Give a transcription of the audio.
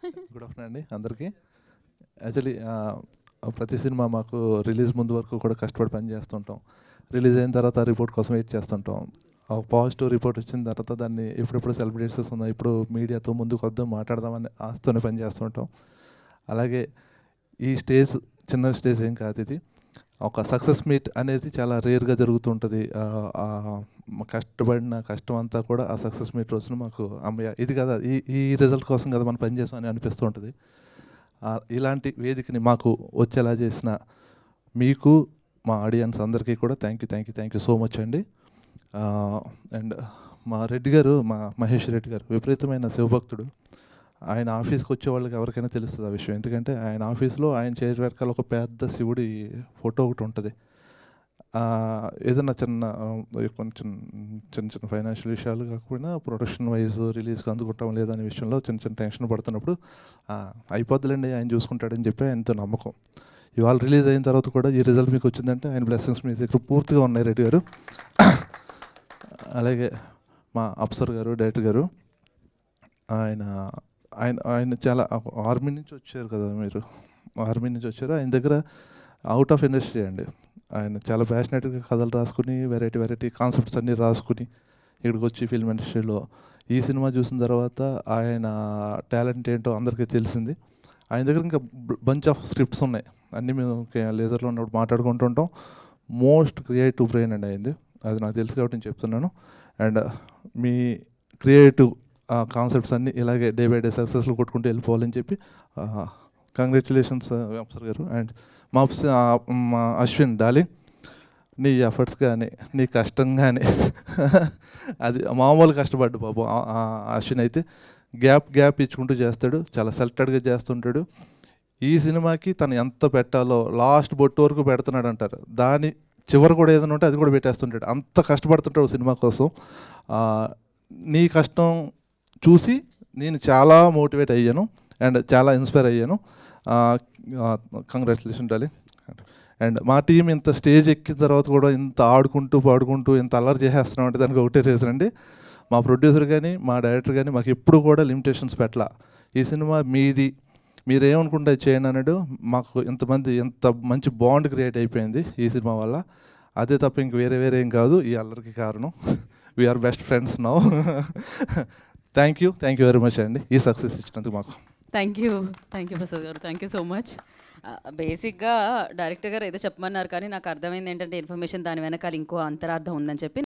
Good afternoon అండి అందరికీ. Actually ప్రతి సినిమా మాకు రిలీజ్ ముందు వరకు కూడా కష్టపడి పని చేస్తుంటాం. రిలీజ్ అయిన తర్వాత రిపోర్ట్ కోసం వెయిట్ చేస్తుంటాం. ఒక పాజిటివ్ రిపోర్ట్ వచ్చిన తర్వాత దాన్ని ఎప్పుడెప్పుడు సెలబ్రేట్ చేస్తుందాం, ఇప్పుడు మీడియాతో ముందుకు వద్దాం మాట్లాడదామని ఆశతోనే పని చేస్తుంటాం. అలాగే ఈ స్టేజ్ చిన్న స్టేజ్ ఏం కాదు, ఇది ఒక సక్సెస్ మీట్ అనేది చాలా రేర్గా జరుగుతుంటుంది. కష్టపడిన కష్టం అంతా కూడా ఆ సక్సెస్ మీట్ రోజున మాకు అమ్మయ్య ఇది కదా, ఈ రిజల్ట్ కోసం కదా మనం పనిచేసాం అని అనిపిస్తూ ఉంటుంది. ఇలాంటి వేదికని మాకు వచ్చేలా చేసిన మీకు, మా ఆడియన్స్ అందరికీ కూడా థ్యాంక్ యూ సో మచ్ అండి. అండ్ మా రెడ్డి గారు, మా మహేష్ రెడ్డి గారు విపరీతమైన శివభక్తుడు. ఆయన ఆఫీస్కి వచ్చే వాళ్ళకి ఎవరికైనా తెలుస్తుంది ఆ విషయం. ఎందుకంటే ఆయన ఆఫీస్లో ఆయన చైర్ వెనకాల ఒక పెద్ద శివుడి ఫోటో ఒకటి ఉంటుంది. ఏదైనా కొంచెం చిన్న ఫైనాన్షియల్ విషయాలు కాకపోయినా ప్రొడక్షన్ వైజ్ రిలీజ్కి అందుకుంటాం లేదనే విషయంలో చిన్న టెన్షన్ పడుతున్నప్పుడు అయిపోద్దులేండి ఆయన చూసుకుంటాడని చెప్పి ఆయనతో నమ్మకం. ఇవాళ రిలీజ్ అయిన తర్వాత కూడా ఈ రిజల్ట్ మీకు వచ్చిందంటే ఆయన బ్లెస్సింగ్స్ మీ దగ్గర పూర్తిగా ఉన్నాయి రెడ్డి గారు. అలాగే మా అప్సర్ గారు, డైరెక్టర్ గారు, ఆయన ఆయన ఆయన చాలా ఆర్మీ నుంచి వచ్చారు కదా, మీరు ఆర్మీ నుంచి వచ్చారు. ఆయన దగ్గర అవుట్ ఆఫ్ ఇండస్ట్రీ అండి. ఆయన చాలా ప్యాషనేట్గా కథలు రాసుకుని వెరైటీ కాన్సెప్ట్స్ అన్నీ రాసుకుని ఇక్కడికి వచ్చి ఫిల్మ్ ఇండస్ట్రీలో ఈ సినిమా చూసిన తర్వాత ఆయన టాలెంట్ ఏంటో అందరికీ తెలిసింది. ఆయన దగ్గర ఇంకా బంచ్ ఆఫ్ స్క్రిప్ట్స్ ఉన్నాయి, అన్నీ మేము లేజర్లో ఉన్నప్పుడు మాట్లాడుకుంటుంటాం. మోస్ట్ క్రియేటివ్ బ్రెయిన్ అండి అయింది, అది నాకు తెలుసు కాబట్టి నేను చెప్తున్నాను. అండ్ మీ క్రియేటివ్ కాన్సెప్ట్స్ అన్నీ ఇలాగే డే బై డే సక్సెస్లో కొట్టుకుంటూ వెళ్ళిపోవాలని చెప్పి కంగ్రాచులేషన్స్ అప్సర్ గారు. అండ్ మా అశ్విన్ డార్లింగ్, నీ ఎఫర్ట్స్ కానీ నీ కష్టం కానీ అది మామూలు కష్టపడ్డు పాపం. అశ్విన్ అయితే గ్యాప్ ఇచ్చుకుంటూ చేస్తాడు, చాలా సెలెక్టెడ్గా చేస్తుంటాడు. ఈ సినిమాకి తను ఎంత పెట్టాలో లాస్ట్ బొట్టు వరకు పెడుతున్నాడు అంటారు, దాని చివరి కూడా ఏదైనా ఉంటే అది కూడా పెట్టేస్తుంటాడు. అంత కష్టపడుతుంటాడు సినిమా కోసం. నీ కష్టం చూసి నేను చాలా మోటివేట్ అయ్యాను అండ్ చాలా ఇన్స్పైర్ అయ్యాను. Congratulation darling. అండ్ మా టీం ఇంత స్టేజ్ ఎక్కిన తర్వాత కూడా ఇంత ఆడుకుంటూ పాడుకుంటూ ఇంత అల్లరి చేసేస్తున్నాం అంటే దానికి ఒకటే రీజన్ అండి, మా ప్రొడ్యూసర్ కానీ మా డైరెక్టర్ కానీ మాకు ఎప్పుడు కూడా లిమిటేషన్స్ పెట్టలా. ఈ సినిమా మీది, మీరేమనుకుంటే చేయండి అన్నాడు. మాకు ఇంత మంచి బాండ్ క్రియేట్ అయిపోయింది ఈ సినిమా వల్ల. అదే తప్ప ఇంక వేరే ఏం కాదు ఈ అల్లరికి కారణం. We're best friends now. Thank you very much అండి ఈ సక్సెస్ ఇచ్చినందుకు మాకు. థ్యాంక్ యూ ప్రసాద్ గారు, థ్యాంక్ యూ సో మచ్. బేసిక్గా డైరెక్టర్ గారు ఏదో చెప్పమన్నారు కానీ నాకు అర్థమైంది ఏంటంటే ఇన్ఫర్మేషన్ దాని వెనకాల ఇంకో అంతరార్థం ఉందని చెప్పి